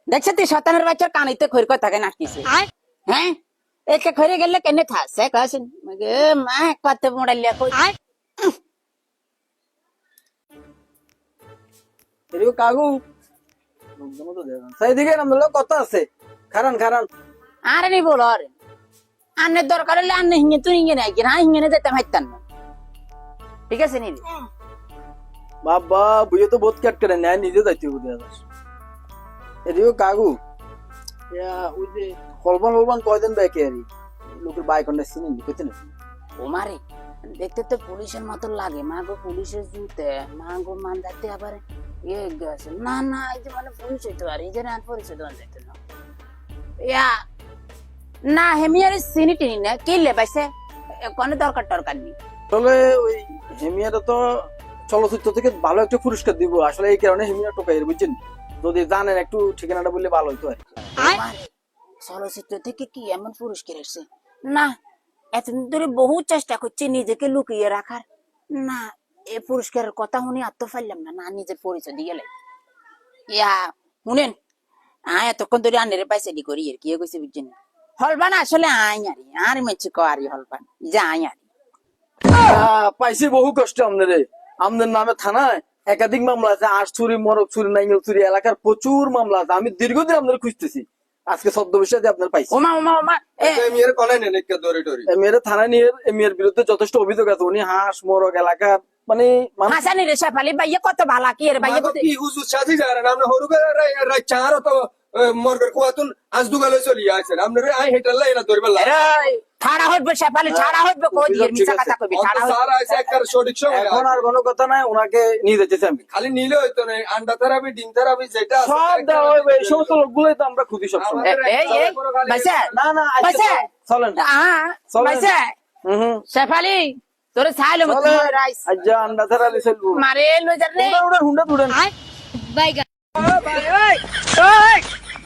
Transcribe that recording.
দেখছে তুই শতানের বাচ্চার কানিতে খৈর কথা নাকিছে হ্যাঁ একে খৈরে গেলে কেনে থাকছে কাছেন মা কত মোড়ালিয়া কই এদিকে কাকু সেইদিকে নাম কত আছে খারান খারান আরে নি বলো আরে আন্নের দরকার হলে আন্নে হিঙে তুই হিঙে নাই কিনা হিঙে যেতে ভাইতাম না ঠিক আছে নি বাবা বুঝে তো বহুত কাট করে নেয় নিজে যাইতে বুঝে এদিকে কাকু ওই যে হলবান কয়দিন ব্যাকে আর লোকের বাইক কন্ডা চিনি কইতে না ও মারে দেখতে তো পুলিশের মতো লাগে মা গো পুলিশের জুতে মা গো মান যাতে আবার ইয়ে গেছে না না এই যে মানে পুলিশ হইতে পারে এই যে না পরিচয় দেওয়া যেত না ইয়া না হেমিয়ার চিনি টিনি না কি লেবাইছে কোনো দরকার টরকার নেই আসলে ওই হেমিয়াটা তো চলচ্চিত্র থেকে ভালো একটা পুরস্কার দিব আসলে এই কারণে হেমিয়া টোকাই বুঝছেন যদি জানেন একটু ঠিকানাটা বললে ভালো হইতো আর চলচ্চিত্র থেকে কি এমন পুরস্কার এসছে না এতদিন ধরে বহু চেষ্টা করছি নিজেকে লুকিয়ে রাখার না এ পুরস্কারের কথা শুনে আত্ম পারলাম না না নিজের পরিচয় দিয়ে গেলে ইয়া শুনেন এতক্ষণ ধরে আন্নের পাইছে করি আর কি কইছে বুঝছেন হলবান আসলে আই আরি আর মেছি কারি হলবান যে আই আরি পাইছি বহু কষ্ট আমাদের নামে থানায় একাধিক মামলা আছে আশ চুরি মরক চুরি নাইঙ্গেল চুরি এলাকার প্রচুর মামলা আছে আমি দীর্ঘদিন আপনাদের খুঁজতেছি আজকে ছদ্মবেশে আপনার পাইছি ওমা ওমা ওমা মেয়ের থানায় নিয়ে মেয়ের বিরুদ্ধে যথেষ্ট অভিযোগ আছে উনি হাঁস মরক এলাকার মানে হাসানি রে শেফালি ভাইয়া কত ভালা কি রে ভাইয়া কি হুজুর সাজি যারা আমরা হরুকে চার তো মরগর কোয়াতুন আজ দুগালে চলি আছেন আপনারে আই হেটাল্লা এরা ধরবে লা ছাড়া হইবে শেফালি ছাড়া হইবে কই দিয়ে মিছা কথা কইবি ছাড়া হইবে স্যার আছে একবার সঠিক সময় এখন আর কোনো কথা নাই ওনাকে নিয়ে যেতেছি আমি খালি নিলে হইতো না আন্ডা থেরাপি ডিম থেরাপি যেটা আছে সব দেওয়া হইবে এই সমস্ত লোকগুলোই তো আমরা খুঁজি সবসময় এই এই ভাইসা না না ভাইসা চলেন ভাইসা শেফালি তোরে ছাইলো মত রাইস আজ্জা আন্ডা ধরা দিছিল মারে লই যা রে উড়া হুন্ডা উড়েন বাইগা ওই